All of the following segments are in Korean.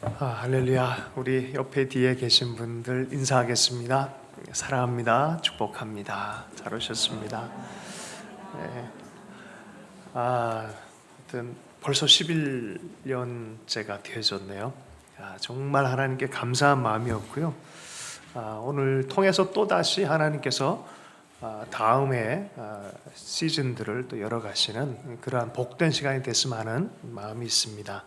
할렐루야. 우리 옆에 뒤에 계신 분들 인사하겠습니다. 사랑합니다. 축복합니다. 잘 오셨습니다. 네. 하여튼 벌써 11년째가 되어졌네요. 정말 하나님께 감사한 마음이었고요. 오늘 통해서 또다시 하나님께서 다음에 시즌들을 또 열어가시는 그러한 복된 시간이 됐으면 하는 마음이 있습니다.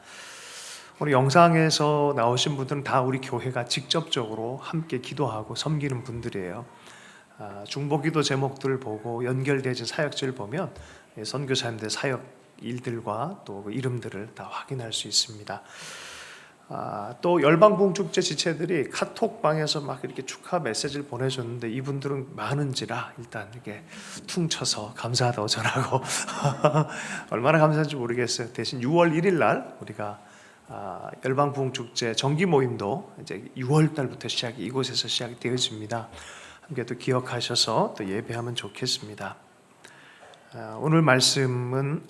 우리 영상에서 나오신 분들은 다 우리 교회가 직접적으로 함께 기도하고 섬기는 분들이에요. 중보기도 제목들을 보고 연결되어진 사역지를 보면 선교사님들 사역 일들과 또 이름들을 다 확인할 수 있습니다. 또 열방부흥축제 지체들이 카톡방에서 막 이렇게 축하 메시지를 보내줬는데 이분들은 많은지라 일단 이렇게 퉁쳐서 감사하다고 전하고 얼마나 감사한지 모르겠어요. 대신 6월 1일 날 우리가 열방부흥축제 정기 모임도 이제 6월 달부터 이곳에서 시작이 되어집니다. 함께 또 기억하셔서 또 예배하면 좋겠습니다. 오늘 말씀은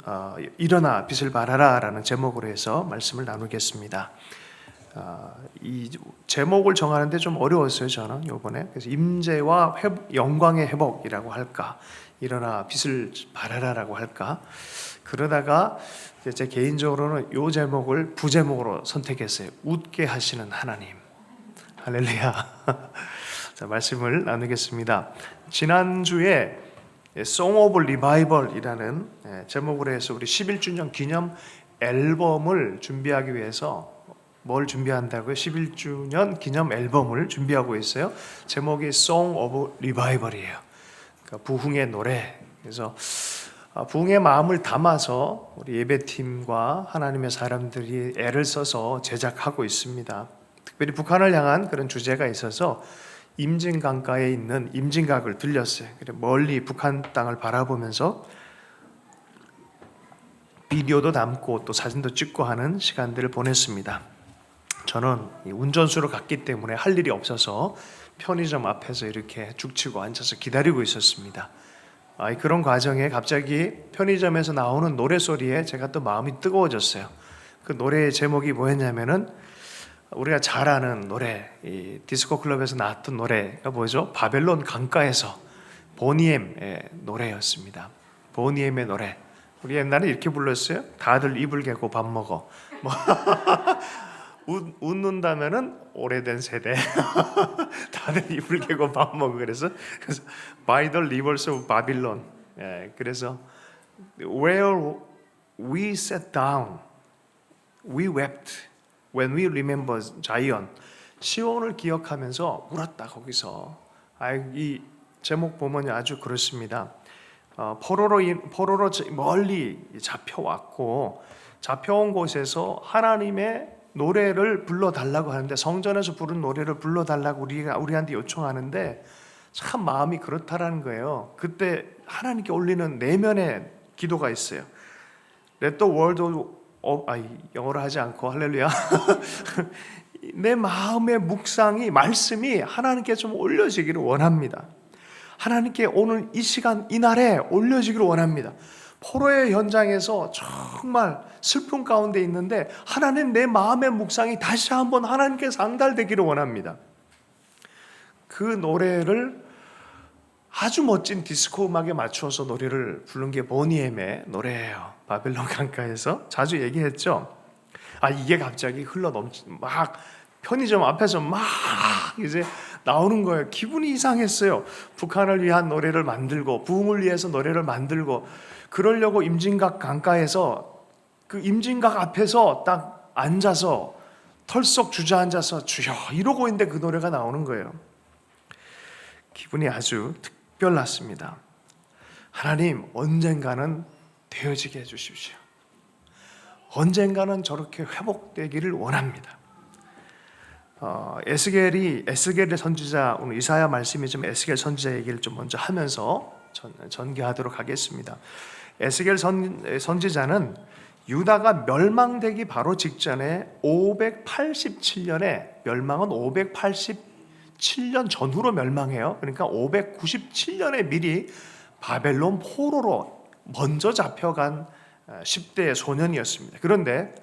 일어나 빛을 발하라 라는 제목으로 해서 말씀을 나누겠습니다. 이 제목을 정하는데 좀 어려웠어요, 저는 요번에. 그래서 임재와 영광의 회복이라고 할까, 일어나 빛을 발하라라고 할까. 그러다가 제 개인적으로는 이 제목을 부제목으로 선택했어요. 웃게 하시는 하나님. 할렐루야. 자, 말씀을 나누겠습니다. 지난주에 Song of Revival이라는 제목으로 해서 우리 11주년 기념 앨범을 준비하기 위해서 뭘 준비한다고요? 11주년 기념 앨범을 준비하고 있어요. 제목이 Song of Revival이에요. 그러니까 부흥의 노래. 그래서 부흥의 마음을 담아서 우리 예배팀과 하나님의 사람들이 애를 써서 제작하고 있습니다. 특별히 북한을 향한 그런 주제가 있어서 임진강가에 있는 임진각을 들렸어요. 멀리 북한 땅을 바라보면서 비디오도 담고 또 사진도 찍고 하는 시간들을 보냈습니다. 저는 운전수로 갔기 때문에 할 일이 없어서 편의점 앞에서 이렇게 죽치고 앉아서 기다리고 있었습니다. 그런 과정에 갑자기 편의점에서 나오는 노래소리에 제가 또 마음이 뜨거워졌어요. 그 노래의 제목이 뭐였냐면은 우리가 잘 아는 노래, 이 디스코 클럽에서 나왔던 노래가 뭐죠? 바벨론 강가에서 보니엠의 노래였습니다. 보니엠의 노래. 우리 옛날에 이렇게 불렀어요. 다들 이불 개고 밥 먹어. 웃는다면은 오래된 세대. 다들 이불 개고 밥 먹어. 그래서 By the rivers of Babylon. 그래서 Where we sat down, we wept. When we remember Zion, 시온을 기억하면서 울었다 거기서. 이 제목 보면 아주 그렇습니다. 포로로 멀리 잡혀왔고 잡혀온 곳에서 하나님의 노래를 불러달라고 하는데 성전에서 부른 노래를 불러달라고 우리한테 요청하는데 참 마음이 그렇다라는 거예요. 그때 하나님께 올리는 내면의 기도가 있어요. Let the world 영어로 하지 않고 할렐루야. 내 마음의 묵상이 말씀이 하나님께 좀 올려지기를 원합니다. 하나님께 오늘 이 시간 이날에 올려지기를 원합니다. 포로의 현장에서 정말 슬픔 가운데 있는데 하나님 내 마음의 묵상이 다시 한번 하나님께 상달되기를 원합니다. 그 노래를 아주 멋진 디스코 음악에 맞추어서 노래를 부른 게 보니엠의 노래예요. 바벨론 강가에서 자주 얘기했죠. 이게 갑자기 막 편의점 앞에서 막 이제 나오는 거예요. 기분이 이상했어요. 북한을 위한 노래를 만들고 부흥을 위해서 노래를 만들고 그러려고 임진각 강가에서 그 임진각 앞에서 딱 앉아서 털썩 주저앉아서 주여 이러고 있는데 그 노래가 나오는 거예요. 기분이 아주 특별났습니다. 하나님 언젠가는 되어지게 해주십시오. 언젠가는 저렇게 회복되기를 원합니다. 에스겔의 선지자, 오늘 이사야 말씀이 좀 에스겔 선지자 얘기를 좀 먼저 하면서 전개하도록 하겠습니다. 에스겔 선지자는 유다가 멸망되기 바로 직전에 587년에 멸망은 587년 전후로 멸망해요. 그러니까 597년에 미리 바벨론 포로로 먼저 잡혀간 10대 소년이었습니다. 그런데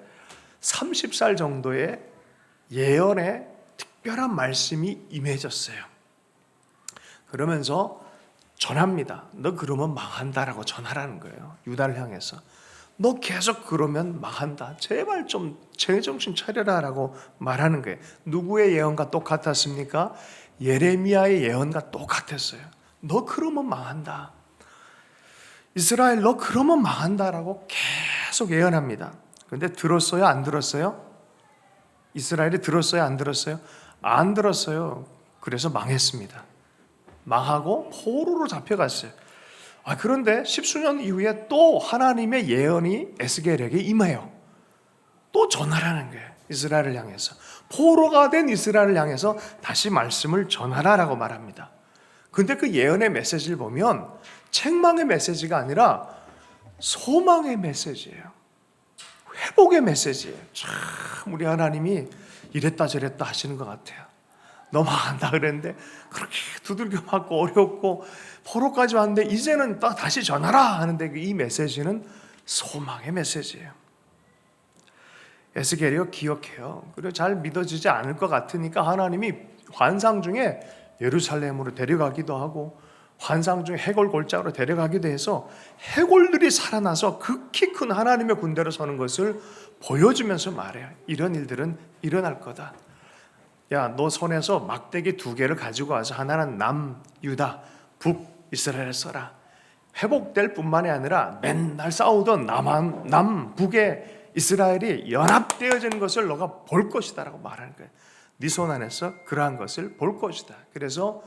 30살 정도의 예언의 특별한 말씀이 임해졌어요. 그러면서 전합니다. 너 그러면 망한다라고 전하라는 거예요. 유다를 향해서. 너 계속 그러면 망한다. 제발 좀 제정신 차려라라고 말하는 거예요. 누구의 예언과 똑같았습니까? 예레미야의 예언과 똑같았어요. 너 그러면 망한다. 이스라엘 너 그러면 망한다라고 계속 예언합니다. 그런데 들었어요? 안 들었어요? 이스라엘이 들었어요? 안 들었어요? 안 들었어요. 그래서 망했습니다. 망하고 포로로 잡혀갔어요. 그런데 십수년 이후에 또 하나님의 예언이 에스겔에게 임해요. 또 전하라는 거예요. 이스라엘을 향해서. 포로가 된 이스라엘을 향해서 다시 말씀을 전하라라고 말합니다. 근데 그 예언의 메시지를 보면 책망의 메시지가 아니라 소망의 메시지예요. 회복의 메시지예요. 참 우리 하나님이 이랬다 저랬다 하시는 것 같아요. 너 망한다 그랬는데 그렇게 두들겨 맞고 어렵고 포로까지 왔는데 이제는 다시 전하라 하는데 이 메시지는 소망의 메시지예요. 에스겔이요 기억해요. 그리고 잘 믿어지지 않을 것 같으니까 하나님이 환상 중에 예루살렘으로 데려가기도 하고 환상 중에 해골 골짜기로 데려가기도 해서 해골들이 살아나서 극히 큰 하나님의 군대로 서는 것을 보여주면서 말해요. 이런 일들은 일어날 거다. 야, 너 손에서 막대기 2개를 가지고 와서 하나는 남유다, 북이스라엘을 써라. 회복될 뿐만이 아니라 맨날 싸우던 남북의 이스라엘이 연합되어지는 것을 너가 볼 것이다 라고 말하는 거예요. 네 손 안에서 그러한 것을 볼 것이다. 그래서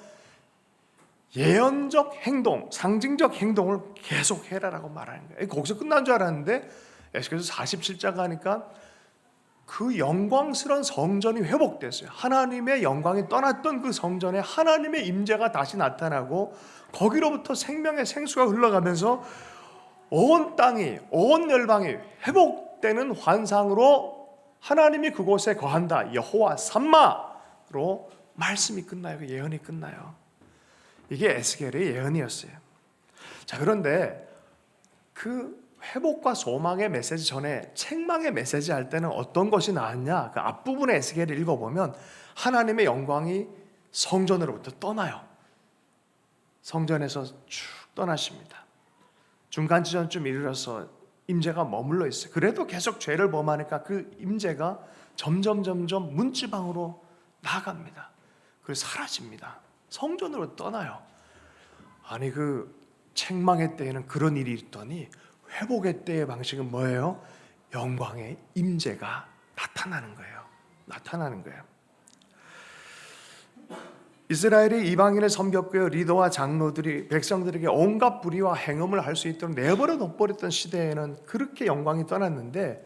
예언적 행동, 상징적 행동을 계속 해라라고 말하는 거예요. 거기서 끝난 줄 알았는데 에스겔서 47장 가니까 그 영광스러운 성전이 회복됐어요. 하나님의 영광이 떠났던 그 성전에 하나님의 임재가 다시 나타나고 거기로부터 생명의 생수가 흘러가면서 온 땅이, 온 열방이 회복되는 환상으로 하나님이 그곳에 거한다. 여호와 삼마로 말씀이 끝나요. 그 예언이 끝나요. 이게 에스겔의 예언이었어요. 자, 그런데 그 회복과 소망의 메시지 전에 책망의 메시지 할 때는 어떤 것이 나왔냐? 그 앞부분의 에스겔을 읽어보면 하나님의 영광이 성전으로부터 떠나요. 성전에서 쭉 떠나십니다. 중간 지점쯤 이르러서 임재가 머물러 있어요. 그래도 계속 죄를 범하니까 그 임재가 점점 문지방으로 나아갑니다. 그래서 사라집니다. 성전으로 떠나요. 아니 그 책망의 때에는 그런 일이 있더니 회복의 때의 방식은 뭐예요? 영광의 임재가 나타나는 거예요. 나타나는 거예요. 이스라엘이 이방인을 섬겼고요. 리더와 장로들이 백성들에게 온갖 불의와 행음을 할 수 있도록 내버려 둬버렸던 시대에는 그렇게 영광이 떠났는데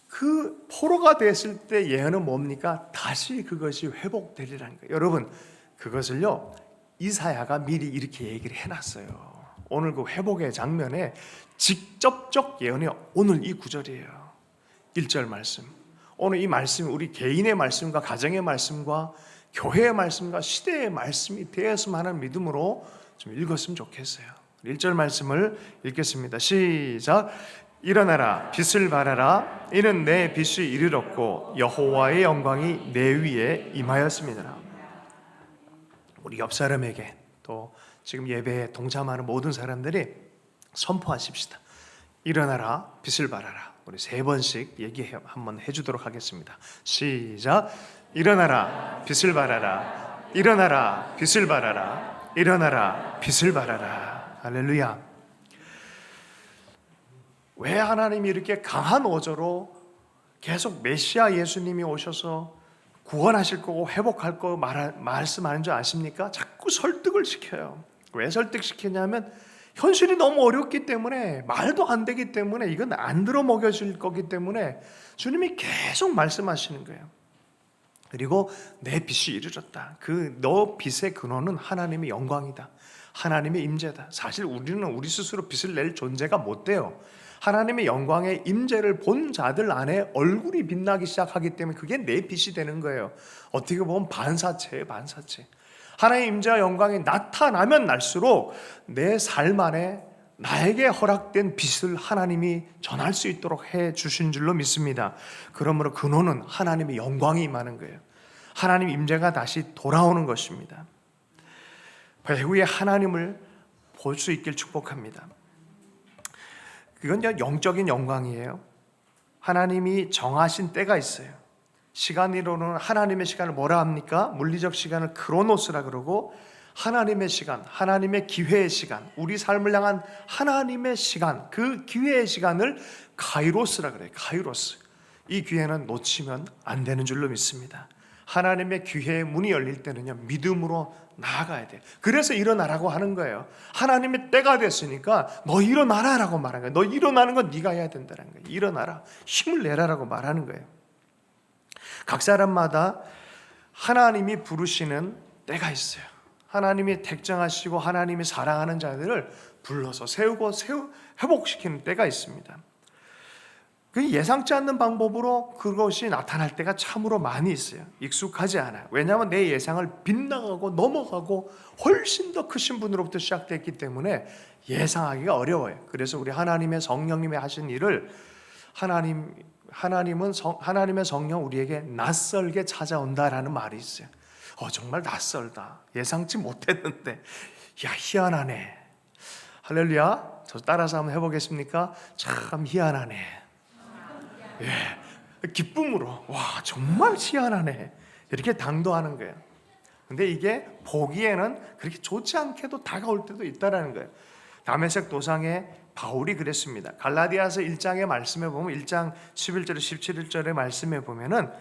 그 포로가 됐을 때 예언은 뭡니까? 다시 그것이 회복되리라는 거예요. 여러분 그것을요 이사야가 미리 이렇게 얘기를 해놨어요. 오늘 그 회복의 장면에 직접적 예언이 오늘 이 구절이에요. 1절 말씀. 오늘 이 말씀이 우리 개인의 말씀과 가정의 말씀과 교회의 말씀과 시대의 말씀이 되었으면 하는 믿음으로 좀 읽었으면 좋겠어요. 1절 말씀을 읽겠습니다. 시작. 일어나라 빛을 발하라 이는 내 빛이 이르렀고 여호와의 영광이 내 위에 임하였습니다. 우리 옆 사람에게 또 지금 예배에 동참하는 모든 사람들이 선포하십시다. 일어나라 빛을 발하라. 우리 3번씩 얘기 한번 해주도록 하겠습니다. 시작. 일어나라 빛을 발하라. 일어나라 빛을 발하라. 일어나라 빛을 발하라. 할렐루야. 왜 하나님이 이렇게 강한 어조로 계속 메시아 예수님이 오셔서 구원하실 거고 회복할 거 말씀하는 줄 아십니까? 자꾸 설득을 시켜요. 왜 설득시키냐면 현실이 너무 어렵기 때문에 말도 안 되기 때문에 이건 안 들어 먹여질 거기 때문에 주님이 계속 말씀하시는 거예요. 그리고 내 빛이 이르렀다. 그 너 빛의 근원은 하나님의 영광이다. 하나님의 임재다. 사실 우리는 우리 스스로 빛을 낼 존재가 못 돼요. 하나님의 영광의 임재를 본 자들 안에 얼굴이 빛나기 시작하기 때문에 그게 내 빛이 되는 거예요. 어떻게 보면 반사체예요. 반사체. 하나님의 임재와 영광이 나타나면 날수록 내 삶 안에 나에게 허락된 빚을 하나님이 전할 수 있도록 해 주신 줄로 믿습니다. 그러므로 근원은 하나님의 영광이 임하는 거예요. 하나님 임재가 다시 돌아오는 것입니다. 배후에 하나님을 볼 수 있길 축복합니다. 그건 영적인 영광이에요. 하나님이 정하신 때가 있어요. 시간으로는 하나님의 시간을 뭐라 합니까? 물리적 시간을 크로노스라 그러고, 하나님의 시간, 하나님의 기회의 시간, 우리 삶을 향한 하나님의 시간, 그 기회의 시간을 카이로스라 그래요. 카이로스. 이 기회는 놓치면 안 되는 줄로 믿습니다. 하나님의 기회의 문이 열릴 때는요, 믿음으로 나아가야 돼요. 그래서 일어나라고 하는 거예요. 하나님의 때가 됐으니까 너 일어나라라고 말하는 거예요. 너 일어나는 건 네가 해야 된다는 거예요. 일어나라, 힘을 내라라고 말하는 거예요. 각 사람마다 하나님이 부르시는 때가 있어요. 하나님이 택정하시고 하나님이 사랑하는 자들을 불러서 세우고 회복시키는 때가 있습니다. 그 예상치 않는 방법으로 그것이 나타날 때가 참으로 많이 있어요. 익숙하지 않아요. 왜냐하면 내 예상을 빗나가고 넘어가고 훨씬 더 크신 분으로부터 시작됐기 때문에 예상하기가 어려워요. 그래서 우리 하나님의 성령님이 하신 일을 하나님의 성령 우리에게 낯설게 찾아온다라는 말이 있어요. 정말 낯설다. 예상치 못했는데, 야, 희한하네. 할렐루야. 저 따라서 한번 해보겠습니까? 참 희한하네. 예, 기쁨으로, 와, 정말 희한하네. 이렇게 당도하는 거예요. 근데 이게 보기에는 그렇게 좋지 않게도 다가올 때도 있다라는 거예요. 다메섹 도상에 바울이 그랬습니다. 갈라디아서 1장의 말씀에 보면 1장 11절에 17절의 말씀에 보면은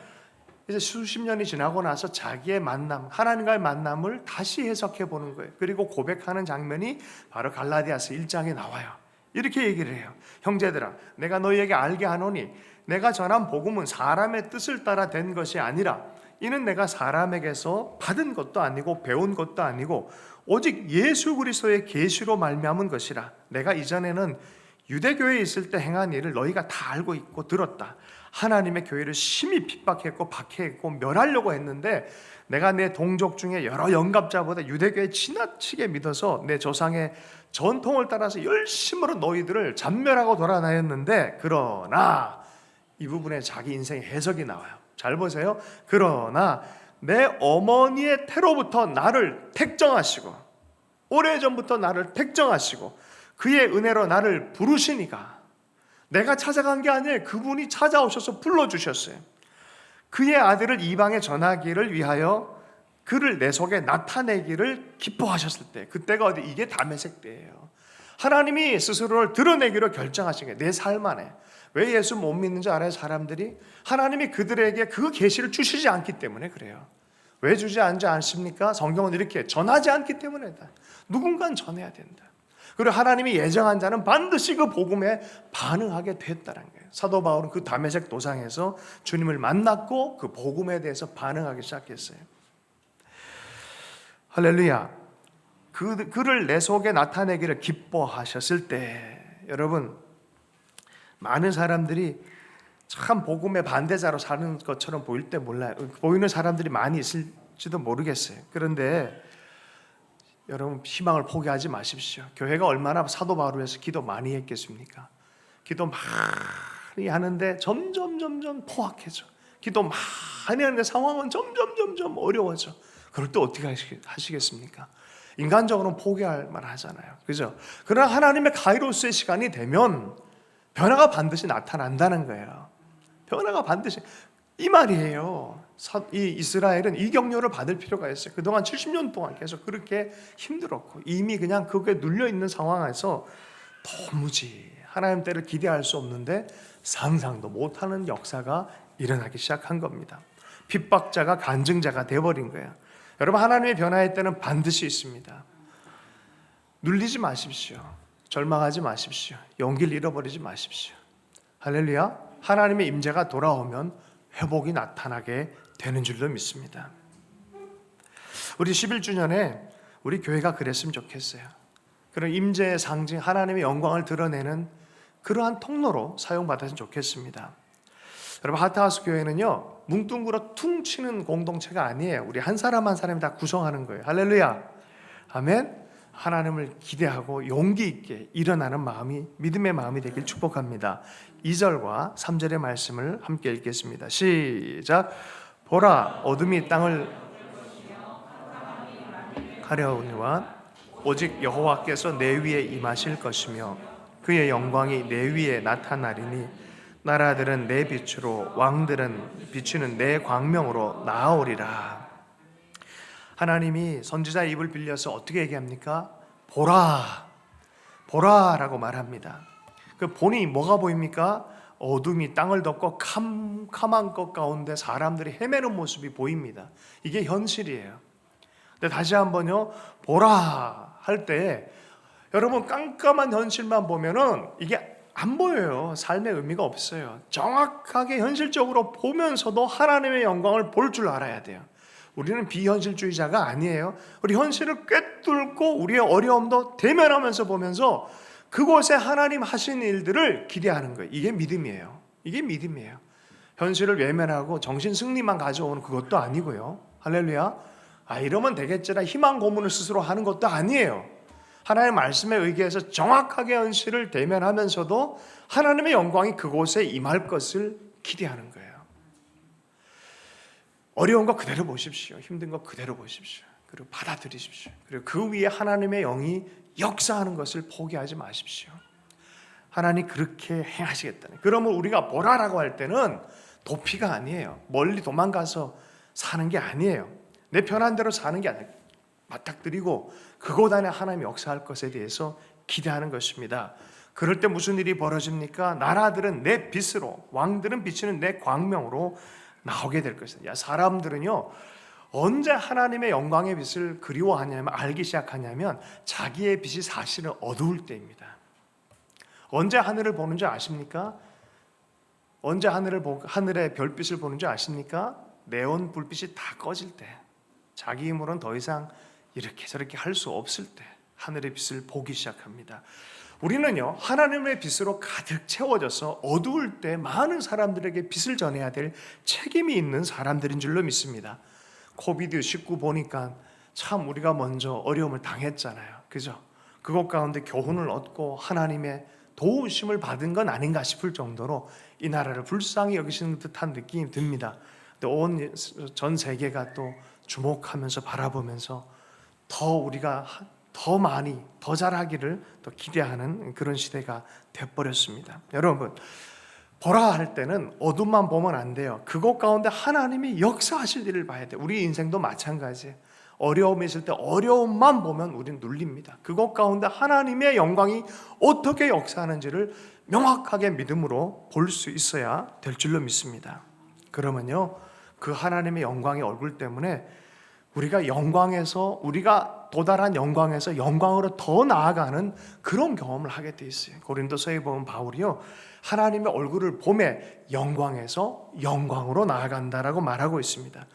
이제 수십 년이 지나고 나서 자기의 만남, 하나님과의 만남을 다시 해석해 보는 거예요. 그리고 고백하는 장면이 바로 갈라디아서 1장에 나와요. 이렇게 얘기를 해요. 형제들아, 내가 너희에게 알게 하노니 내가 전한 복음은 사람의 뜻을 따라 된 것이 아니라 이는 내가 사람에게서 받은 것도 아니고 배운 것도 아니고 오직 예수 그리스도의 계시로 말미암은 것이라. 내가 이전에는 유대교회에 있을 때 행한 일을 너희가 다 알고 있고 들었다. 하나님의 교회를 심히 핍박했고 박해했고 멸하려고 했는데 내가 내 동족 중에 여러 영갑자보다 유대교에 지나치게 믿어서 내 조상의 전통을 따라서 열심으로 너희들을 잔멸하고 돌아다녔는데, 그러나 이 부분에 자기 인생의 해석이 나와요. 잘 보세요. 그러나 내 어머니의 태로부터 나를 택정하시고, 오래전부터 나를 택정하시고 그의 은혜로 나를 부르시니까, 내가 찾아간 게 아니에요. 그분이 찾아오셔서 불러주셨어요. 그의 아들을 이방에 전하기를 위하여 그를 내 속에 나타내기를 기뻐하셨을 때, 그때가 어디? 이게 다메섹 때예요. 하나님이 스스로를 드러내기로 결정하신 거예요. 내 삶 안에. 왜 예수 못 믿는 줄 알아요? 사람들이 하나님이 그들에게 그 계시를 주시지 않기 때문에 그래요. 왜 주지 않습니까? 성경은 이렇게 전하지 않기 때문이다. 누군가는 전해야 된다. 그리고 하나님이 예정한 자는 반드시 그 복음에 반응하게 됐다는 거예요. 사도 바울은 그 다메섹 도상에서 주님을 만났고 그 복음에 대해서 반응하기 시작했어요. 할렐루야. 그를 내 속에 나타내기를 기뻐하셨을 때, 여러분, 많은 사람들이 참 복음의 반대자로 사는 것처럼 보일 때 몰라요. 보이는 사람들이 많이 있을지도 모르겠어요. 그런데 여러분, 희망을 포기하지 마십시오. 교회가 얼마나 사도 바울을 위해서 기도 많이 했겠습니까? 기도 많이 하는데 점점 포악해져. 기도 많이 하는데 상황은 점점 어려워져. 그럴 때 어떻게 하시겠습니까? 인간적으로는 포기할 만하잖아요. 그죠? 그러나 하나님의 카이로스의 시간이 되면 변화가 반드시 나타난다는 거예요. 변화가 반드시, 이 말이에요. 이 이스라엘은 이 격려를 받을 필요가 있어요. 그동안 70년 동안 계속 그렇게 힘들었고 이미 그냥 그게 눌려있는 상황에서 도무지 하나님 때를 기대할 수 없는데 상상도 못하는 역사가 일어나기 시작한 겁니다. 핍박자가 간증자가 돼버린 거예요. 여러분, 하나님의 변화의 때는 반드시 있습니다. 눌리지 마십시오. 절망하지 마십시오. 용기를 잃어버리지 마십시오. 할렐루야. 하나님의 임재가 돌아오면 회복이 나타나게 되는 줄로 믿습니다. 우리 11주년에 우리 교회가 그랬으면 좋겠어요. 그런 임재의 상징, 하나님의 영광을 드러내는 그러한 통로로 사용받았으면 좋겠습니다. 여러분, 하트하우스 교회는요, 뭉뚱그려 퉁치는 공동체가 아니에요. 우리 한 사람 한 사람이 다 구성하는 거예요. 할렐루야. 아멘. 하나님을 기대하고 용기 있게 일어나는 마음이 믿음의 마음이 되길 축복합니다. 2절과 3절의 말씀을 함께 읽겠습니다. 시작. 보라, 어둠이 땅을 가려우니와 오직 여호와께서 내 위에 임하실 것이며 그의 영광이 내 위에 나타나리니 나라들은 내 빛으로 왕들은 비추는 내 광명으로 나아오리라. 하나님이 선지자의 입을 빌려서 어떻게 얘기합니까? 보라, 보라라고 말합니다. 그 본이 뭐가 보입니까? 어둠이 땅을 덮고 캄캄한 것 가운데 사람들이 헤매는 모습이 보입니다. 이게 현실이에요. 근데 다시 한번요, 보라 할 때 여러분 깜깜한 현실만 보면은 이게 안 보여요. 삶의 의미가 없어요. 정확하게 현실적으로 보면서도 하나님의 영광을 볼 줄 알아야 돼요. 우리는 비현실주의자가 아니에요. 우리 현실을 꿰뚫고 우리의 어려움도 대면하면서 보면서 그곳에 하나님 하신 일들을 기대하는 거예요. 이게 믿음이에요. 이게 믿음이에요. 현실을 외면하고 정신 승리만 가져오는 그것도 아니고요. 할렐루야. 이러면 되겠지라 희망 고문을 스스로 하는 것도 아니에요. 하나님의 말씀에 의기해서 정확하게 현실을 대면하면서도 하나님의 영광이 그곳에 임할 것을 기대하는 거예요. 어려운 거 그대로 보십시오. 힘든 거 그대로 보십시오. 그리고 받아들이십시오. 그리고 그 위에 하나님의 영이 역사하는 것을 포기하지 마십시오. 하나님 그렇게 행하시겠다는. 그러면 우리가 보라라고 할 때는 도피가 아니에요. 멀리 도망가서 사는 게 아니에요. 내 편한 대로 사는 게 아니에요. 맞닥뜨리고 그곳 안에 하나님이 역사할 것에 대해서 기대하는 것입니다. 그럴 때 무슨 일이 벌어집니까? 나라들은 내 빛으로, 왕들은 비치는 내 광명으로 나오게 될 것이다. 사람들은요, 언제 하나님의 영광의 빛을 그리워하냐면, 알기 시작하냐면 자기의 빛이 사실은 어두울 때입니다. 언제 하늘을 보는 줄 아십니까? 언제 하늘의 별빛을 보는 줄 아십니까? 네온 불빛이 다 꺼질 때, 자기 힘으로는 더 이상 이렇게 저렇게 할 수 없을 때 하늘의 빛을 보기 시작합니다. 우리는요, 하나님의 빛으로 가득 채워져서 어두울 때 많은 사람들에게 빛을 전해야 될 책임이 있는 사람들인 줄로 믿습니다. 코비드19 보니까 참 우리가 먼저 어려움을 당했잖아요. 그죠? 그것 가운데 교훈을 얻고 하나님의 도우심을 받은 건 아닌가 싶을 정도로 이 나라를 불쌍히 여기시는 듯한 느낌이 듭니다. 온 전 세계가 또 주목하면서 바라보면서 더 우리가 더 많이 더 잘하기를 더 기대하는 그런 시대가 돼버렸습니다. 여러분, 보라 할 때는 어둠만 보면 안 돼요. 그것 가운데 하나님이 역사하실 일을 봐야 돼요. 우리 인생도 마찬가지예요. 어려움이 있을 때 어려움만 보면 우리는 눌립니다. 그것 가운데 하나님의 영광이 어떻게 역사하는지를 명확하게 믿음으로 볼 수 있어야 될 줄로 믿습니다. 그러면요, 그 하나님의 영광의 얼굴 때문에 우리가 도달한 영광에서 영광으로 더 나아가는 그런 경험을 하게 돼 있어요. 고린도서에 보면 바울이요, 하나님의 얼굴을 보매 영광에서 영광으로 나아간다라고 말하고 있습니다.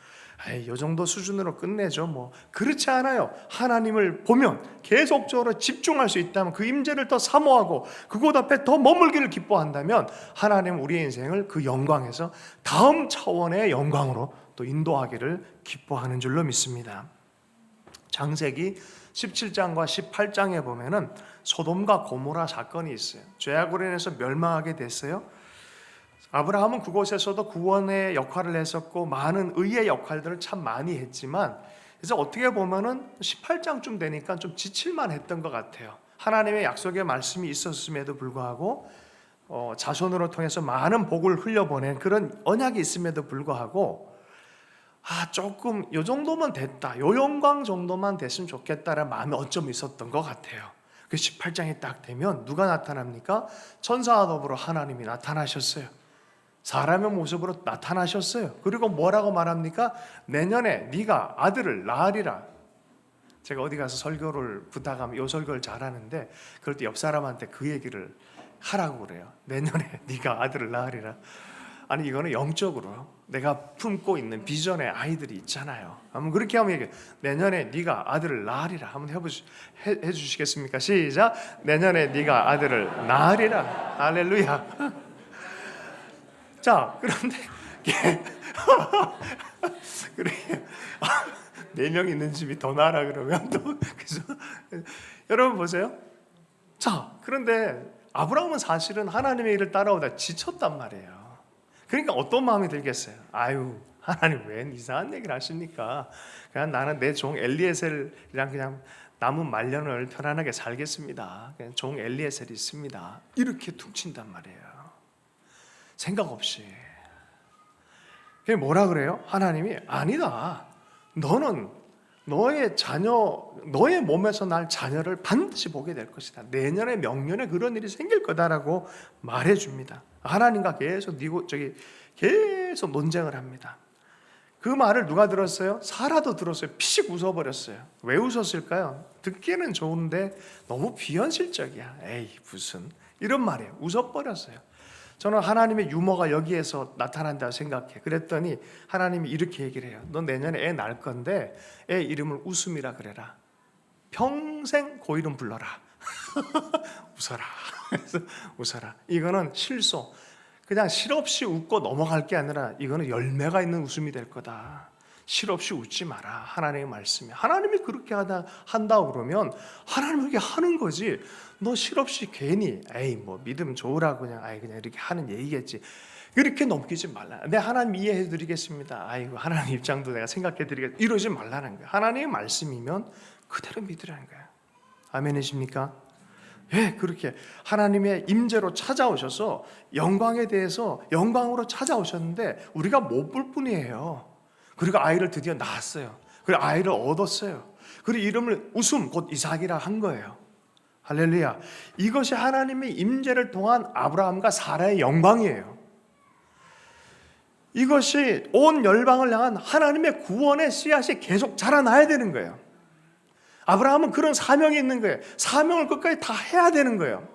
이 정도 수준으로 끝내죠. 뭐 그렇지 않아요. 하나님을 보면 계속적으로 집중할 수 있다면, 그 임재를 더 사모하고 그곳 앞에 더 머물기를 기뻐한다면 하나님은 우리의 인생을 그 영광에서 다음 차원의 영광으로 또 인도하기를 기뻐하는 줄로 믿습니다. 창세기 17장과 18장에 보면은 소돔과 고모라 사건이 있어요. 죄악으로 인해서 멸망하게 됐어요. 아브라함은 그곳에서도 구원의 역할을 했었고 많은 의의 역할들을 참 많이 했지만, 그래서 어떻게 보면은 18장쯤 되니까 좀 지칠만 했던 것 같아요. 하나님의 약속의 말씀이 있었음에도 불구하고 자손으로 통해서 많은 복을 흘려보낸 그런 언약이 있음에도 불구하고 조금 요 정도면 됐다, 요 영광 정도만 됐으면 좋겠다라는 마음이 어쩜 있었던 것 같아요. 그 18장이 딱 되면 누가 나타납니까? 천사와 더불어 하나님이 나타나셨어요. 사람의 모습으로 나타나셨어요. 그리고 뭐라고 말합니까? 내년에 네가 아들을 낳으리라. 제가 어디 가서 설교를 부탁하면 요 설교를 잘하는데, 그럴 때 옆 사람한테 그 얘기를 하라고 그래요. 내년에 네가 아들을 낳으리라. 아니, 이거는 영적으로 내가 품고 있는 비전의 아이들이 있잖아요. 한번 그렇게 하면 얘기해. 내년에 네가 아들을 낳으리라. 한번 해주시겠습니까? 시작. 내년에 네가 아들을 낳으리라. 할렐루야. 자, 그런데 그래. 4명 있는 집이 더 나아라 그러면 또 그죠? 여러분 보세요. 자, 그런데 아브라함은 사실은 하나님의 일을 따라오다 지쳤단 말이에요. 그러니까 어떤 마음이 들겠어요? 아유, 하나님 왜 이상한 얘기를 하십니까? 그냥 나는 내 종 엘리에셀이랑 그냥 남은 말년을 편안하게 살겠습니다. 그냥 종 엘리에셀이 있습니다. 이렇게 툭 친단 말이에요. 생각 없이. 그게 뭐라 그래요? 하나님이 아니다. 너는 너의 자녀, 너의 몸에서 날 자녀를 반드시 보게 될 것이다. 내년에 명년에 그런 일이 생길 거다라고 말해줍니다. 하나님과 계속 계속 논쟁을 합니다. 그 말을 누가 들었어요? 사라도 들었어요. 피식 웃어버렸어요. 왜 웃었을까요? 듣기에는 좋은데 너무 비현실적이야. 에이 무슨 이런 말이에요. 웃어버렸어요. 저는 하나님의 유머가 여기에서 나타난다고 생각해. 그랬더니 하나님이 이렇게 얘기를 해요. 너 내년에 애 낳을 건데 애 이름을 웃음이라 그래라. 평생 그 이름 불러라. 웃어라. 그래서 웃어라. 이거는 실소. 그냥 실없이 웃고 넘어갈 게 아니라 이거는 열매가 있는 웃음이 될 거다. 실없이 웃지 마라. 하나님의 말씀이. 하나님이 그렇게 한다고 그러면 하나님이 그렇게 하는 거지. 너 실없이 괜히 에이 뭐 믿음 좋으라고 그냥 이렇게 하는 얘기겠지. 이렇게 넘기지 말라. 네, 하나님 이해해 드리겠습니다. 아이고 하나님 입장도 내가 생각해 드리겠다. 이러지 말라는 거야. 하나님의 말씀이면 그대로 믿으라는 거야. 아멘이십니까? 예, 그렇게 하나님의 임재로 찾아오셔서 영광에 대해서 영광으로 찾아오셨는데 우리가 못 볼 뿐이에요. 그리고 아이를 드디어 낳았어요. 그리고 아이를 얻었어요. 그리고 이름을 웃음 곧 이삭이라 한 거예요. 할렐루야. 이것이 하나님의 임재를 통한 아브라함과 사라의 영광이에요. 이것이 온 열방을 향한 하나님의 구원의 씨앗이 계속 자라나야 되는 거예요. 아브라함은 그런 사명이 있는 거예요. 사명을 끝까지 다 해야 되는 거예요.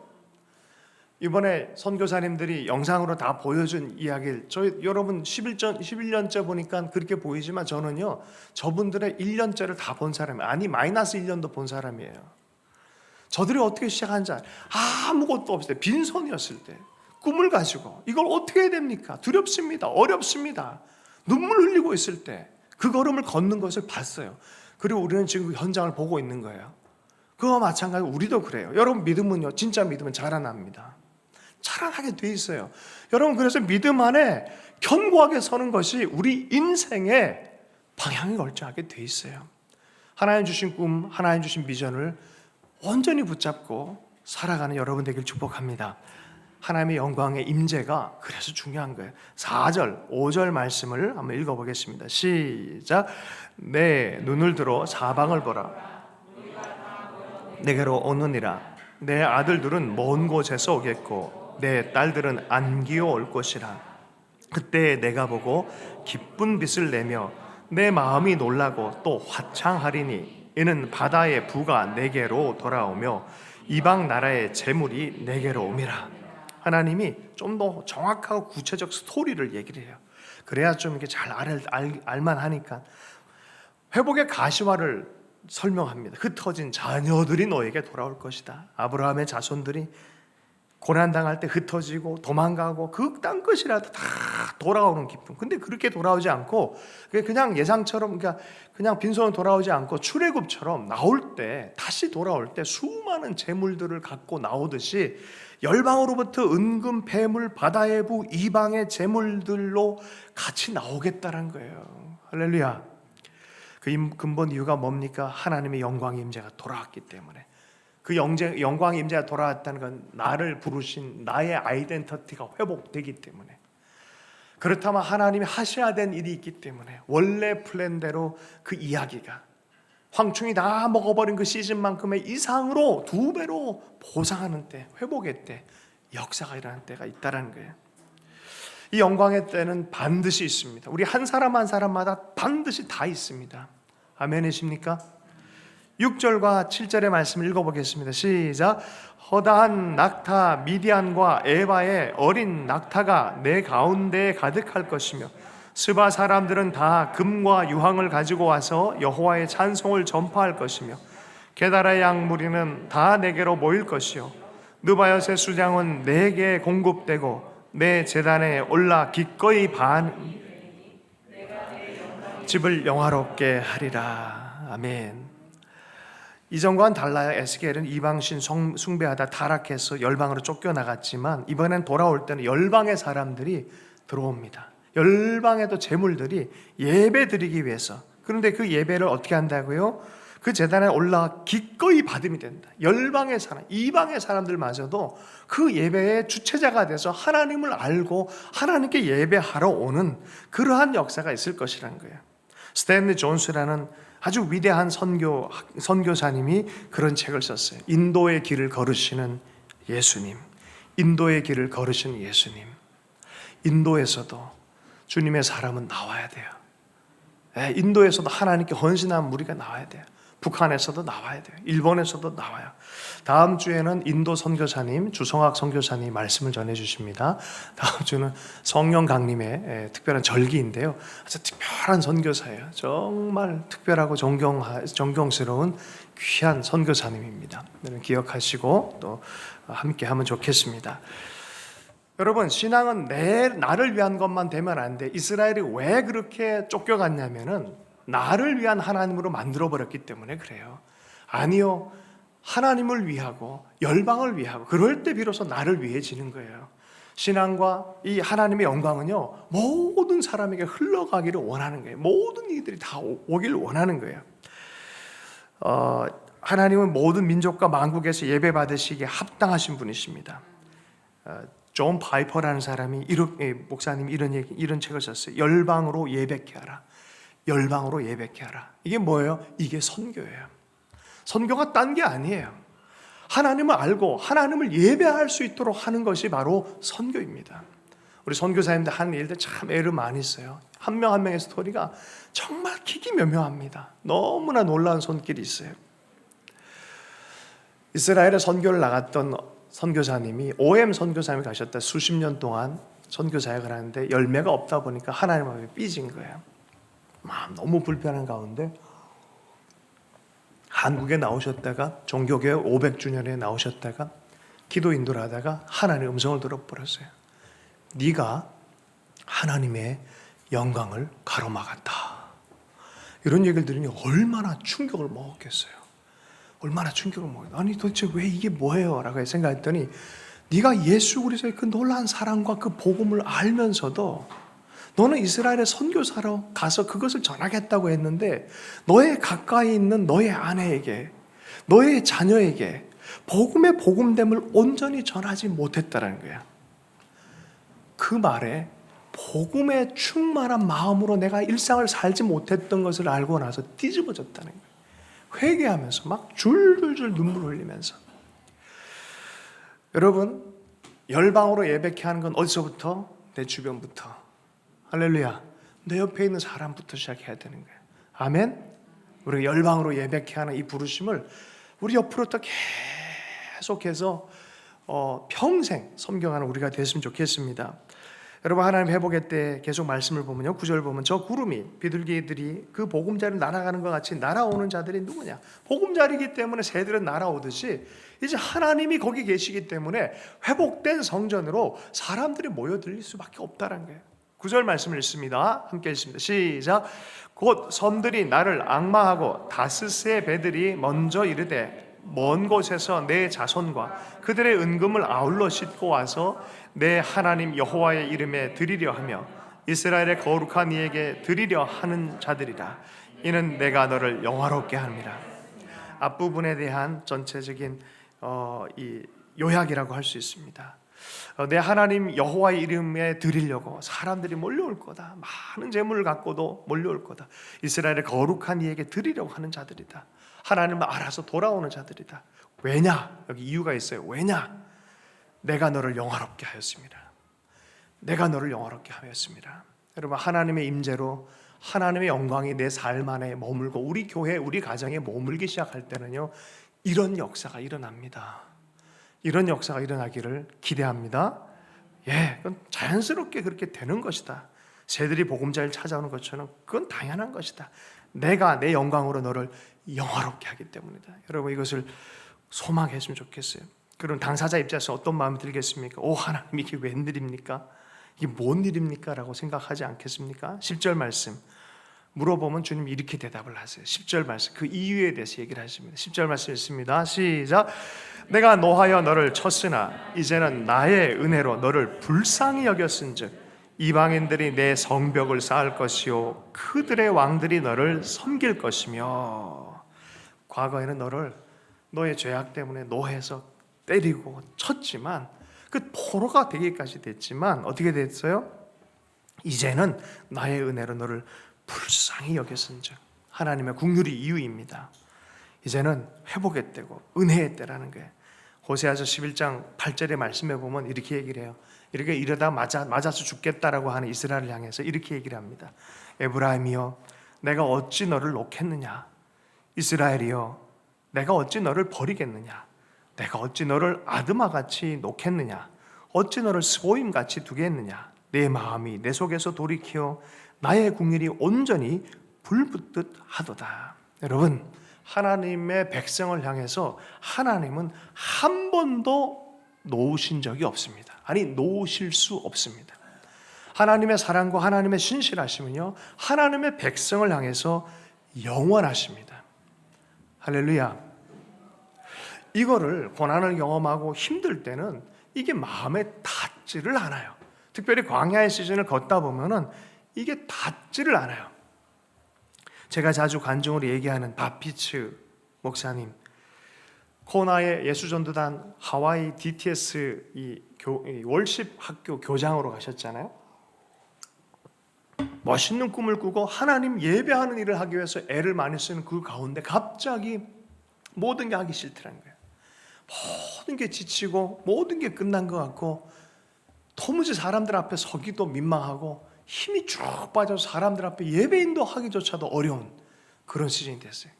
이번에 선교사님들이 영상으로 다 보여준 이야기를 여러분 11년째 보니까 그렇게 보이지만 저는요 저분들의 1년째를 다 본 사람이에요. 아니 마이너스 1년도 본 사람이에요. 저들이 어떻게 시작한지 아무것도 없을 때 빈손이었을 때 꿈을 가지고 이걸 어떻게 해야 됩니까? 두렵습니다. 어렵습니다. 눈물 흘리고 있을 때 그 걸음을 걷는 것을 봤어요. 그리고 우리는 지금 그 현장을 보고 있는 거예요. 그와 마찬가지로 우리도 그래요. 여러분 믿음은요 진짜 믿음은 자라납니다. 자라나게 돼 있어요. 여러분 그래서 믿음 안에 견고하게 서는 것이 우리 인생의 방향이 결정하게 돼 있어요. 하나님 주신 꿈, 하나님 주신 비전을 온전히 붙잡고 살아가는 여러분 되길 축복합니다. 하나님의 영광의 임재가 그래서 중요한 거예요. 4절, 5절 말씀을 한번 읽어보겠습니다. 시작. 내 눈을 들어 사방을 보라. 내게로 오느니라. 내 아들들은 먼 곳에서 오겠고 내 딸들은 안기어 올 것이라. 그때 내가 보고 기쁜 빛을 내며 내 마음이 놀라고 또 화창하리니 이는 바다의 부가 내게로 돌아오며 이방 나라의 재물이 내게로 옴이라. 하나님이 좀 더 정확하고 구체적 스토리를 얘기를 해요. 그래야 좀 이렇게 잘 알만하니까. 회복의 가시화를 설명합니다. 흩어진 자녀들이 너에게 돌아올 것이다. 아브라함의 자손들이 고난당할 때 흩어지고 도망가고 그 땅 끝이라도 다 돌아오는 기쁨. 근데 그렇게 돌아오지 않고 그냥 예상처럼 그냥 빈손으로 돌아오지 않고 출애굽처럼 나올 때 다시 돌아올 때 수많은 재물들을 갖고 나오듯이 열방으로부터 은금, 폐물, 바다의 부, 이방의 재물들로 같이 나오겠다는 거예요. 할렐루야. 그 근본 이유가 뭡니까? 하나님의 영광의 임재가 돌아왔기 때문에. 그 영광의 임재가 돌아왔다는 건 나를 부르신 나의 아이덴티티가 회복되기 때문에. 그렇다면 하나님이 하셔야 될 일이 있기 때문에 원래 플랜대로 그 이야기가 황충이 다 먹어버린 그 시즌만큼의 이상으로 2배로 보상하는 때, 회복의 때, 역사가 일어나는 때가 있다는 거예요. 이 영광의 때는 반드시 있습니다. 우리 한 사람 한 사람마다 반드시 다 있습니다. 아멘이십니까? 6절과 7절의 말씀을 읽어보겠습니다. 시작. 허다한 낙타 미디안과 에바의 어린 낙타가 내 가운데에 가득할 것이며 스바 사람들은 다 금과 유황을 가지고 와서 여호와의 찬송을 전파할 것이며 게다라의 양 무리는 다 내게로 모일 것이요 느바요의 수장은 내게 공급되고 내 제단에 올라 기꺼이 집을 영화롭게 하리라. 아멘. 이전과는 달라요. 에스겔은 이방신 숭배하다 타락해서 열방으로 쫓겨나갔지만 이번엔 돌아올 때는 열방의 사람들이 들어옵니다. 열방에도 제물들이 예배 드리기 위해서. 그런데 그 예배를 어떻게 한다고요? 그 제단에 올라 기꺼이 받음이 된다. 열방의 사람, 이방의 사람들마저도 그 예배의 주체자가 돼서 하나님을 알고 하나님께 예배하러 오는 그러한 역사가 있을 것이라는 거예요. 스탠리 존스라는 아주 위대한 선교사님이 그런 책을 썼어요. 인도의 길을 걸으시는 예수님. 인도의 길을 걸으시는 예수님. 인도에서도 주님의 사람은 나와야 돼요. 인도에서도 하나님께 헌신한 무리가 나와야 돼요. 북한에서도 나와야 돼요. 일본에서도 나와요. 다음 주에는 인도 선교사님, 주성학 선교사님 말씀을 전해주십니다. 다음 주는 성령 강림의 특별한 절기인데요. 아주 특별한 선교사예요. 정말 특별하고 존경스러운 귀한 선교사님입니다. 기억하시고 또 함께 하면 좋겠습니다. 여러분, 신앙은 나를 위한 것만 되면 안 돼. 이스라엘이 왜 그렇게 쫓겨갔냐면은 나를 위한 하나님으로 만들어버렸기 때문에 그래요. 아니요, 하나님을 위하고 열방을 위하고 그럴 때 비로소 나를 위해지는 거예요. 신앙과 이 하나님의 영광은요, 모든 사람에게 흘러가기를 원하는 거예요. 모든 이들이 다 오길 원하는 거예요. 하나님은 모든 민족과 만국에서 예배 받으시기에 합당하신 분이십니다. 존 파이퍼라는 사람이 목사님이 이런 책을 썼어요. 열방으로 예배케 하라. 열방으로 예배케 하라. 이게 뭐예요? 이게 선교예요. 선교가 딴 게 아니에요. 하나님을 알고 하나님을 예배할 수 있도록 하는 것이 바로 선교입니다. 우리 선교사님들 하는 일들 참 애를 많이 써요. 한 명 한 명의 스토리가 정말 기기묘묘합니다. 너무나 놀라운 손길이 있어요. 이스라엘에 선교를 나갔던 선교사님이 OM 선교사님이 가셨다. 수십 년 동안 선교사역을 하는데 열매가 없다 보니까 하나님 앞에 삐진 거예요. 너무 불편한 가운데 한국에 나오셨다가 종교개혁 500주년에 나오셨다가 기도 인도를 하다가 하나님의 음성을 들어버렸어요. 네가 하나님의 영광을 가로막았다. 이런 얘기를 들으니 얼마나 충격을 먹었겠어요. 얼마나 충격을 먹었어요. 아니 도대체 왜 이게 뭐예요? 라고 생각했더니 네가 예수 그리스도의 그 놀라운 사랑과 그 복음을 알면서도 너는 이스라엘에 선교사로 가서 그것을 전하겠다고 했는데 너의 가까이 있는 너의 아내에게, 너의 자녀에게 복음의 복음됨을 온전히 전하지 못했다는 거야. 그 말에 복음에 충만한 마음으로 내가 일상을 살지 못했던 것을 알고 나서 뒤집어졌다는 거야. 회개하면서 막 줄줄줄 눈물 흘리면서. 여러분, 열방으로 예배케 하는 건 어디서부터? 내 주변부터. 할렐루야. 내 옆에 있는 사람부터 시작해야 되는 거예요. 아멘. 우리가 열방으로 예배케 하는 이 부르심을 우리 옆으로부터 계속해서 평생 섬겨가는 우리가 됐으면 좋겠습니다. 여러분, 하나님 회복의 때 계속 말씀을 보면요, 9절 보면 저 구름이 비둘기들이 그 보금자리를 날아가는 것 같이 날아오는 자들이 누구냐? 보금자리이기 때문에 새들은 날아오듯이 이제 하나님이 거기 계시기 때문에 회복된 성전으로 사람들이 모여들릴 수밖에 없다는 거예요. 9절 말씀을 읽습니다. 함께 읽습니다. 시작. 곧 섬들이 나를 앙망하고 다스스의 배들이 먼저 이르되 먼 곳에서 내 자손과 그들의 은금을 아울러 싣고 와서 내 하나님 여호와의 이름에 드리려 하며 이스라엘의 거룩한 이에게 드리려 하는 자들이라. 이는 내가 너를 영화롭게 함이라. 앞부분에 대한 전체적인 이 요약이라고 할 수 있습니다. 내 하나님 여호와의 이름에 드리려고 사람들이 몰려올 거다. 많은 재물을 갖고도 몰려올 거다. 이스라엘의 거룩한 이에게 드리려고 하는 자들이다. 하나님을 알아서 돌아오는 자들이다. 왜냐? 여기 이유가 있어요. 왜냐? 내가 너를 영화롭게 하였습니다. 내가 너를 영화롭게 하였습니다. 여러분, 하나님의 임재로 하나님의 영광이 내 삶 안에 머물고 우리 교회, 우리 가정에 머물기 시작할 때는요, 이런 역사가 일어납니다. 이런 역사가 일어나기를 기대합니다. 그건 자연스럽게 그렇게 되는 것이다. 새들이 보금자리를 찾아오는 것처럼 그건 당연한 것이다. 내가 내 영광으로 너를 영화롭게 하기 때문이다. 여러분, 이것을 소망했으면 좋겠어요. 그럼 당사자 입장에서 어떤 마음이 들겠습니까? 오, 하나님 이게 웬일입니까? 이게 뭔 일입니까? 라고 생각하지 않겠습니까? 10절 말씀 물어보면 주님이 이렇게 대답을 하세요. 10절 말씀 그 이유에 대해서 얘기를 하십니다. 10절 말씀 읽습니다. 시작. 내가 노하여 너를 쳤으나 이제는 나의 은혜로 너를 불쌍히 여겼은즉 이방인들이 내 성벽을 쌓을 것이요 그들의 왕들이 너를 섬길 것이며. 과거에는 너를 너의 죄악 때문에 노해서 때리고 쳤지만 그 포로가 되기까지 됐지만 어떻게 됐어요? 이제는 나의 은혜로 너를 불쌍히 여겼은즉. 하나님의 긍휼이 이유입니다. 이제는 회복의 때고 은혜의 때라는 거예요. 호세아서 11장 8절의 말씀에 보면 이렇게 얘기를 해요. 이렇게 이러다 맞아서 죽겠다라고 하는 이스라엘을 향해서 이렇게 얘기를 합니다. 에브라임이여 내가 어찌 너를 놓겠느냐. 이스라엘이여 내가 어찌 너를 버리겠느냐. 내가 어찌 너를 아드마같이 놓겠느냐. 어찌 너를 스보임같이 두겠느냐. 내 마음이 내 속에서 돌이키어 나의 긍휼이 온전히 불붙듯 하도다. 여러분, 하나님의 백성을 향해서 하나님은 한 번도 놓으신 적이 없습니다. 아니, 놓으실 수 없습니다. 하나님의 사랑과 하나님의 신실하심은요, 하나님의 백성을 향해서 영원하십니다. 할렐루야. 이거를 고난을 경험하고 힘들 때는 이게 마음에 닿지를 않아요. 특별히 광야의 시즌을 걷다 보면은 이게 닿지를 않아요. 제가 자주 간증으로 얘기하는 바피츠 목사님, 코나의 예수전도단 하와이 DTS 이 월십 학교 교장으로 가셨잖아요. 멋있는 꿈을 꾸고 하나님 예배하는 일을 하기 위해서 애를 많이 쓰는 그 가운데 갑자기 모든 게 하기 싫더라는 거예요. 모든 게 지치고 모든 게 끝난 것 같고 도무지 사람들 앞에 서기도 민망하고 힘이 쭉 빠져서 사람들 앞에 예배인도 하기조차도 어려운 그런 시즌이 됐어요.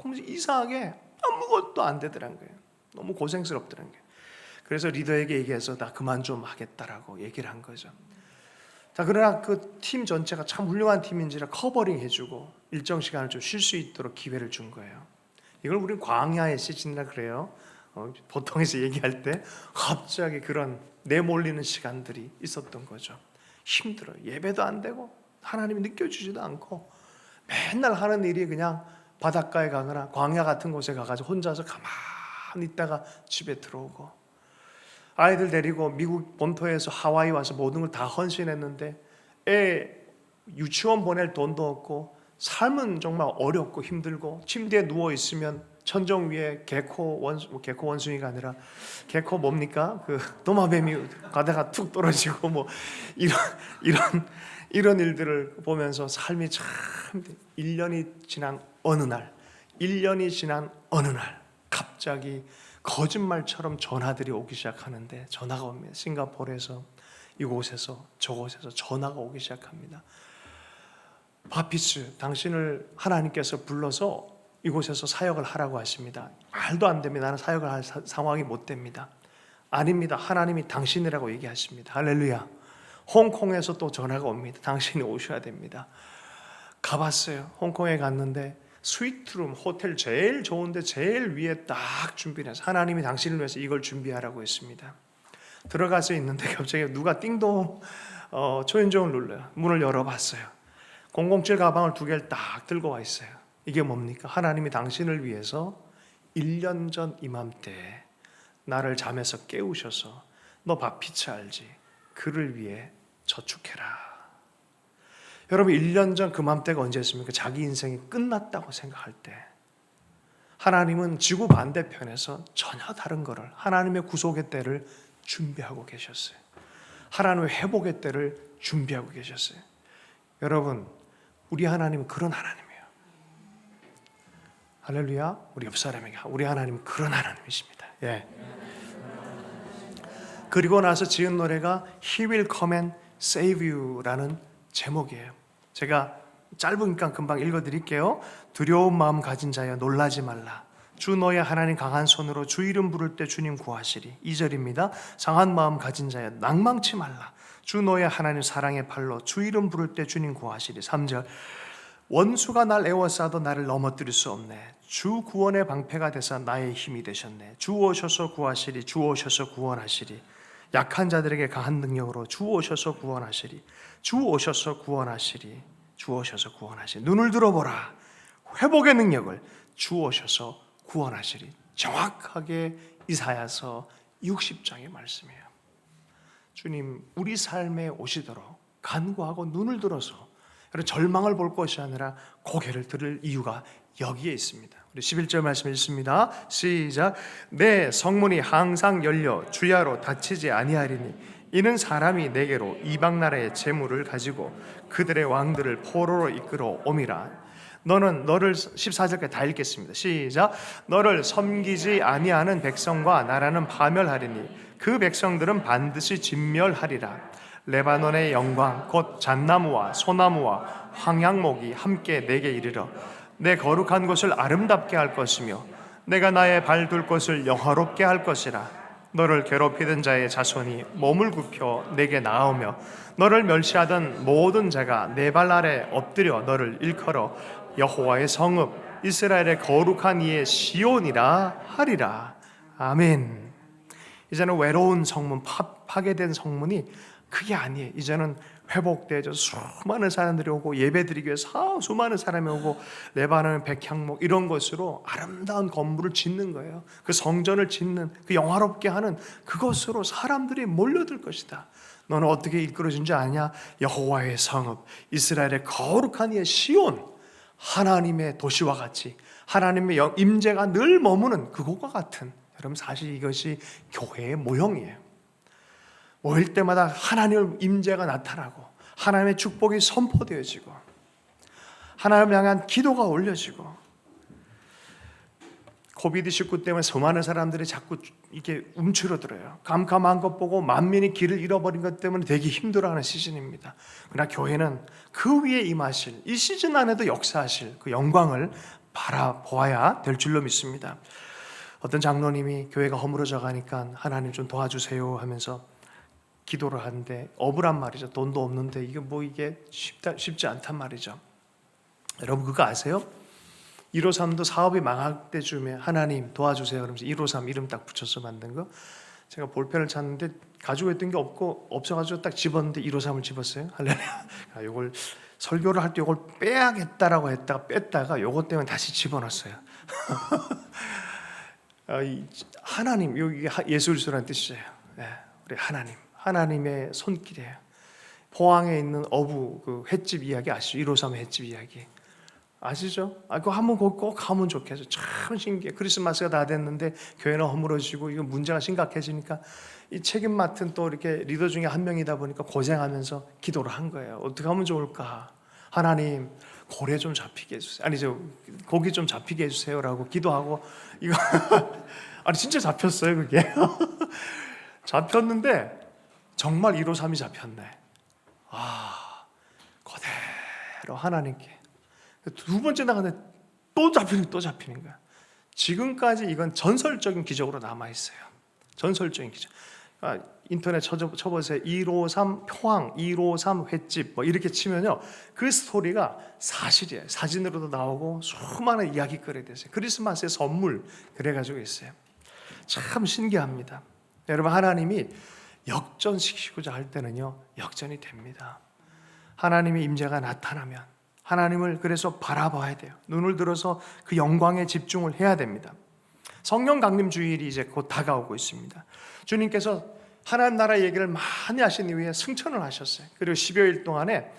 도무지 이상하게 아무것도 안 되더란 거예요. 너무 고생스럽더란 거예요. 그래서 리더에게 얘기해서 나 그만 좀 하겠다라고 얘기를 한 거죠. 자, 그러나 그 팀 전체가 참 훌륭한 팀인지라 커버링 해주고 일정 시간을 좀 쉴 수 있도록 기회를 준 거예요. 이걸 우리는 광야의 시즌이라 그래요. 보통에서 얘기할 때 갑자기 그런 내몰리는 시간들이 있었던 거죠. 힘들어요. 예배도 안 되고 하나님이 느껴주지도 않고 맨날 하는 일이 그냥 바닷가에 가거나 광야 같은 곳에 가가지고 혼자서 가만히 있다가 집에 들어오고, 아이들 데리고 미국 본토에서 하와이 와서 모든 걸 다 헌신했는데 애 유치원 보낼 돈도 없고 삶은 정말 어렵고 힘들고 침대에 누워 있으면 천정 위에 개코 원숭이가 아니라 개코 뭡니까? 그 도마뱀이 가다가 툭 떨어지고 뭐 이런 일들을 보면서 삶이 참 1년이 지난 어느 날 갑자기 거짓말처럼 전화들이 오기 시작하는데 전화가 옵니다. 싱가포르에서 이곳에서 저곳에서 전화가 오기 시작합니다. 바피스, 당신을 하나님께서 불러서 이곳에서 사역을 하라고 하십니다. 말도 안 됩니다. 나는 사역을 할 상황이 못 됩니다. 아닙니다. 하나님이 당신이라고 얘기하십니다. 할렐루야. 홍콩에서 또 전화가 옵니다. 당신이 오셔야 됩니다. 가봤어요. 홍콩에 갔는데 스위트룸 호텔 제일 좋은데 제일 위에 딱 준비를 해서 하나님이 당신을 위해서 이걸 준비하라고 했습니다. 들어가서 있는데 갑자기 누가 띵동 초인종을 눌러요. 문을 열어봤어요. 007 가방을 2개를 딱 들고 와 있어요. 이게 뭡니까? 하나님이 당신을 위해서 1년 전 이맘때 나를 잠에서 깨우셔서 너 바피츠 알지? 그를 위해 저축해라. 여러분, 1년 전 그맘때가 언제였습니까? 자기 인생이 끝났다고 생각할 때 하나님은 지구 반대편에서 전혀 다른 거를, 하나님의 구속의 때를 준비하고 계셨어요. 하나님의 회복의 때를 준비하고 계셨어요. 여러분, 우리 하나님은 그런 하나님이에요. 할렐루야. 우리 옆 사람에게 우리 하나님은 그런 하나님이십니다. 예. 그리고 나서 지은 노래가 He will come and save you라는 제목이에요. 제가 짧으니까 금방 읽어드릴게요. 두려운 마음 가진 자여 놀라지 말라. 주 너의 하나님 강한 손으로 주 이름 부를 때 주님 구하시리. 2절입니다. 상한 마음 가진 자여 낭망치 말라. 주 너의 하나님 사랑의 팔로 주 이름 부를 때 주님 구하시리. 3절. 원수가 날 에워싸도 나를 넘어뜨릴 수 없네. 주 구원의 방패가 되사 나의 힘이 되셨네. 주 오셔서 구하시리. 주 오셔서 구원하시리. 약한 자들에게 강한 능력으로 주 오셔서 구원하시리. 주 오셔서 구원하시리. 주 오셔서 구원하시리. 눈을 들어보라. 회복의 능력을 주 오셔서 구원하시리. 정확하게 이사야서 60장의 말씀이에요. 주님, 우리 삶에 오시도록 간구하고 눈을 들어서 절망을 볼 것이 아니라 고개를 들을 이유가 여기에 있습니다. 우리 11절 말씀 읽습니다. 시작. 내 성문이 항상 열려 주야로 닫히지 아니하리니 이는 사람이 내게로 이방 나라의 재물을 가지고 그들의 왕들을 포로로 이끌어 옴이라. 너를 14절까지 다 읽겠습니다. 시작. 너를 섬기지 아니하는 백성과 나라는 파멸하리니 그 백성들은 반드시 진멸하리라. 레바논의 영광 곧 잣나무와 소나무와 황양목이 함께 내게 이르러 내 거룩한 곳을 아름답게 할 것이며 내가 나의 발 둘 곳을 영화롭게 할 것이라. 너를 괴롭히던 자의 자손이 몸을 굽혀 내게 나아오며 너를 멸시하던 모든 자가 내 발 아래 엎드려 너를 일컬어 여호와의 성읍 이스라엘의 거룩한 이의 시온이라 하리라. 아멘. 이제는 외로운 성문, 파괴된 성문이 그게 아니에요. 이제는 회복되죠. 수많은 사람들이 오고 예배드리기 위해서 수많은 사람이 오고 레바논 백향목 이런 것으로 아름다운 건물을 짓는 거예요. 그 성전을 짓는, 그 영화롭게 하는 그것으로 사람들이 몰려들 것이다. 너는 어떻게 이끌어진 줄 아냐? 여호와의 성읍 이스라엘의 거룩한 이의 시온, 하나님의 도시와 같이 하나님의 임재가 늘 머무는 그곳과 같은, 여러분 사실 이것이 교회의 모형이에요. 모일 때마다 하나님의 임재가 나타나고 하나님의 축복이 선포되어지고 하나님을 향한 기도가 올려지고, 코비드19 때문에 수많은 사람들이 자꾸 이렇게 움츠러들어요. 깜깜한 것 보고 만민이 길을 잃어버린 것 때문에 되게 힘들어하는 시즌입니다. 그러나 교회는 그 위에 임하실, 이 시즌 안에도 역사하실 그 영광을 바라보아야 될 줄로 믿습니다. 어떤 장로님이 교회가 허물어져 가니까 하나님 좀 도와주세요 하면서 기도를 하는데 억울한 말이죠. 돈도 없는데 이게 쉽지 않단 말이죠. 여러분 그거 아세요? 153도 사업이 망할 때쯤에 하나님 도와주세요 그러면서 153 이름 딱 붙여서 만든 거, 제가 볼펜을 찾는데 가지고 있던 게 없어가지고 딱 집었는데 153을 집었어요. 할렐루야. 이걸 설교를 할 때 이걸 빼야겠다라고 했다가 뺐다가 요것 때문에 다시 집어넣었어요. 하나님, 여기 예수 그리스도라는 뜻이에요. 우리 하나님의 손길이에요. 포항에 있는 어부 그 횟집 이야기 아시죠? 153 횟집 이야기 아시죠? 그거 한번 꼭 가면 좋겠어요. 참 신기해. 크리스마스가 다 됐는데 교회는 허물어지고 이거 문제가 심각해지니까 이 책임 맡은 또 이렇게 리더 중에 한 명이다 보니까 고생하면서 기도를 한 거예요. 어떻게 하면 좋을까? 하나님 고래 좀 잡히게 해주세요. 고기 좀 잡히게 해주세요라고 기도하고 이거 진짜 잡혔어요 그게. 잡혔는데 정말 153이 잡혔네. 그대로 하나님께. 두 번째 나가는데 또 잡히는 거야. 지금까지 이건 전설적인 기적으로 남아있어요. 전설적인 기적. 인터넷 쳐보세요. 153 포항 153 횟집 이렇게 치면요 그 스토리가 사실이에요. 사진으로도 나오고 수많은 이야기거리가 됐어요. 크리스마스의 선물 그래가지고 있어요. 참 신기합니다. 여러분 하나님이 역전시키고자 할 때는요 역전이 됩니다. 하나님의 임재가 나타나면 하나님을 그래서 바라봐야 돼요. 눈을 들어서 그 영광에 집중을 해야 됩니다. 성령 강림 주일이 이제 곧 다가오고 있습니다. 주님께서 하나님 나라 얘기를 많이 하신 이후에 승천을 하셨어요. 그리고 10여일 동안에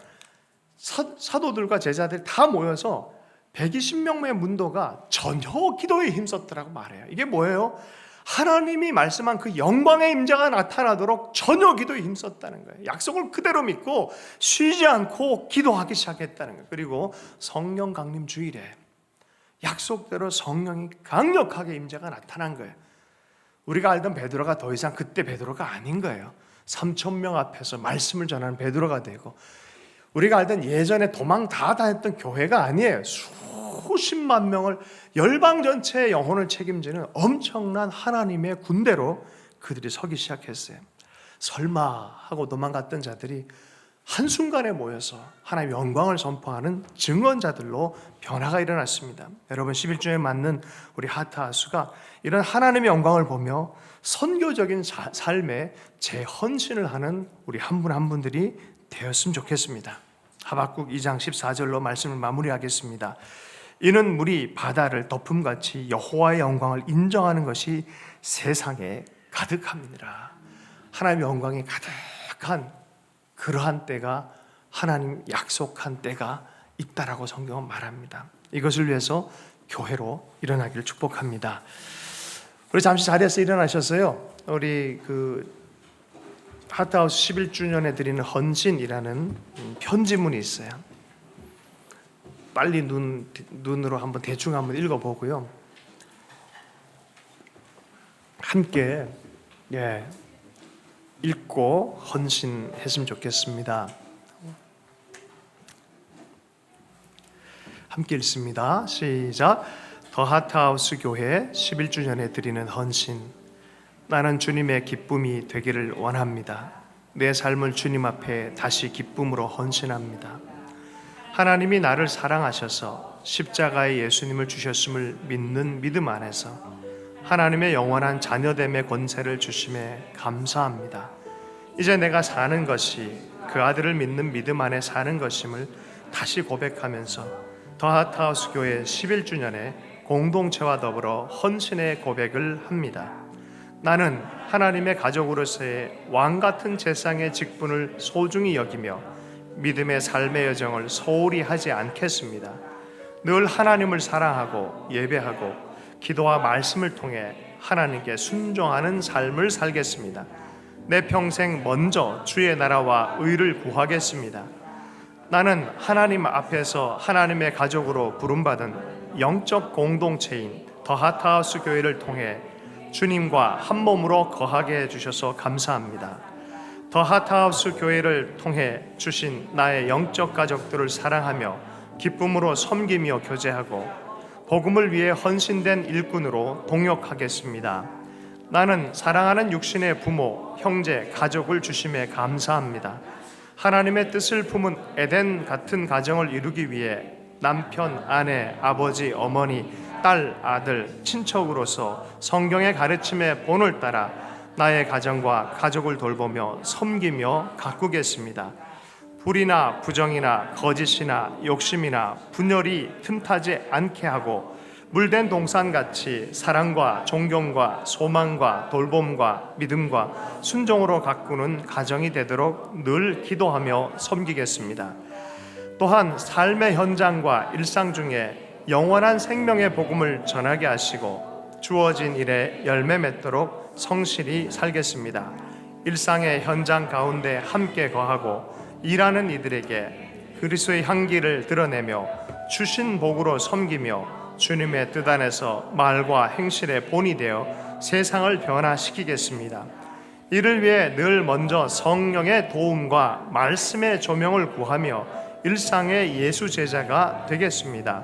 사도들과 제자들이 다 모여서 120명의 문도가 전혀 기도에 힘썼더라고 말해요. 이게 뭐예요? 하나님이 말씀한 그 영광의 임재가 나타나도록 전혀 기도에 힘썼다는 거예요. 약속을 그대로 믿고 쉬지 않고 기도하기 시작했다는 거예요. 그리고 성령 강림 주일에 약속대로 성령이 강력하게 임재가 나타난 거예요. 우리가 알던 베드로가 더 이상 그때 베드로가 아닌 거예요. 3,000명 앞에서 말씀을 전하는 베드로가 되고, 우리가 알던 예전에 도망 다 했던 교회가 아니에요. 수십만 명을, 열방 전체의 영혼을 책임지는 엄청난 하나님의 군대로 그들이 서기 시작했어요. 설마 하고 도망갔던 자들이 한순간에 모여서 하나님의 영광을 선포하는 증언자들로 변화가 일어났습니다. 여러분 11주에 맞는 우리 하트하우스가 이런 하나님의 영광을 보며 선교적인 삶에 재헌신을 하는 우리 한 분 한 분들이 되었으면 좋겠습니다. 하박국 2장 14절로 말씀을 마무리하겠습니다. 이는 물이 바다를 덮음같이 여호와의 영광을 인정하는 것이 세상에 가득함이니라. 하나님의 영광이 가득한 그러한 때가 하나님 약속한 때가 있다라고 성경은 말합니다. 이것을 위해서 교회로 일어나기를 축복합니다. 우리 잠시 자리에서 일어나셨어요. 우리 하트하우스 11주년에 드리는 헌신이라는 편지문이 있어요. 빨리 눈으로 한번 대충 한번 읽어보고요. 함께 읽고 헌신했으면 좋겠습니다. 함께 읽습니다. 시작. 더 하트하우스 교회 11주년에 드리는 헌신. 나는 주님의 기쁨이 되기를 원합니다. 내 삶을 주님 앞에 다시 기쁨으로 헌신합니다. 하나님이 나를 사랑하셔서 십자가의 예수님을 주셨음을 믿는 믿음 안에서 하나님의 영원한 자녀됨의 권세를 주심에 감사합니다. 이제 내가 사는 것이 그 아들을 믿는 믿음 안에 사는 것임을 다시 고백하면서 더 하트하우스 교회 11주년에 공동체와 더불어 헌신의 고백을 합니다. 나는 하나님의 가족으로서의 왕같은 제상의 직분을 소중히 여기며 믿음의 삶의 여정을 소홀히 하지 않겠습니다. 늘 하나님을 사랑하고 예배하고 기도와 말씀을 통해 하나님께 순종하는 삶을 살겠습니다. 내 평생 먼저 주의 나라와 의를 구하겠습니다. 나는 하나님 앞에서 하나님의 가족으로 부름받은 영적 공동체인 더 하트하우스 교회를 통해 주님과 한 몸으로 거하게 해주셔서 감사합니다. 더 하트하우스 교회를 통해 주신 나의 영적 가족들을 사랑하며 기쁨으로 섬기며 교제하고 복음을 위해 헌신된 일꾼으로 동역하겠습니다. 나는 사랑하는 육신의 부모, 형제, 가족을 주심에 감사합니다. 하나님의 뜻을 품은 에덴 같은 가정을 이루기 위해 남편, 아내, 아버지, 어머니, 딸, 아들, 친척으로서 성경의 가르침의 본을 따라 나의 가정과 가족을 돌보며 섬기며 가꾸겠습니다. 불이나 부정이나 거짓이나 욕심이나 분열이 틈타지 않게 하고 물된 동산같이 사랑과 존경과 소망과 돌봄과 믿음과 순종으로 가꾸는 가정이 되도록 늘 기도하며 섬기겠습니다. 또한 삶의 현장과 일상 중에 영원한 생명의 복음을 전하게 하시고 주어진 일에 열매 맺도록 성실히 살겠습니다. 일상의 현장 가운데 함께 거하고 일하는 이들에게 그리스도의 향기를 드러내며 주신 복으로 섬기며 주님의 뜻 안에서 말과 행실의 본이 되어 세상을 변화시키겠습니다. 이를 위해 늘 먼저 성령의 도움과 말씀의 조명을 구하며 일상의 예수 제자가 되겠습니다.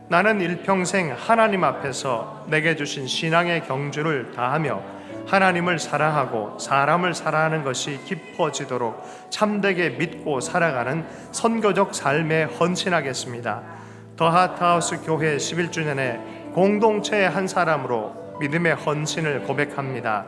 나는 일평생 하나님 앞에서 내게 주신 신앙의 경주를 다하며 하나님을 사랑하고 사람을 사랑하는 것이 깊어지도록 참되게 믿고 살아가는 선교적 삶에 헌신하겠습니다. 더 하트하우스 교회 11주년에 공동체의 한 사람으로 믿음의 헌신을 고백합니다.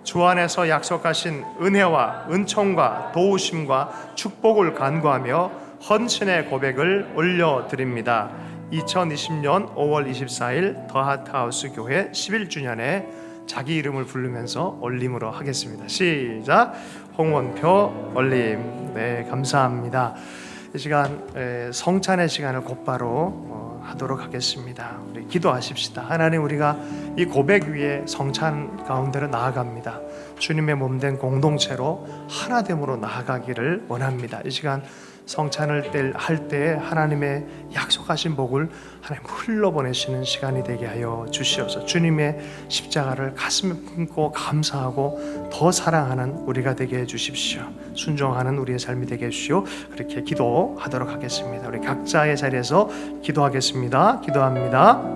주 안에서 약속하신 은혜와 은총과 도우심과 축복을 간구하며 헌신의 고백을 올려드립니다. 2020년 5월 24일 더 하트하우스 교회 11주년에 자기 이름을 부르면서 올림으로 하겠습니다. 시작. 홍원표 올림. 네, 감사합니다. 이 시간 성찬의 시간을 곧바로 하도록 하겠습니다. 우리 기도하십시다. 하나님, 우리가 이 고백 위에 성찬 가운데로 나아갑니다. 주님의 몸된 공동체로 하나됨으로 나아가기를 원합니다. 이 시간 성찬을 할 때 하나님의 약속하신 복을 하나님 흘러보내시는 시간이 되게 하여 주시옵소서. 주님의 십자가를 가슴에 품고 감사하고 더 사랑하는 우리가 되게 해주십시오. 순종하는 우리의 삶이 되게 해주시오. 그렇게 기도하도록 하겠습니다. 우리 각자의 자리에서 기도하겠습니다. 기도합니다.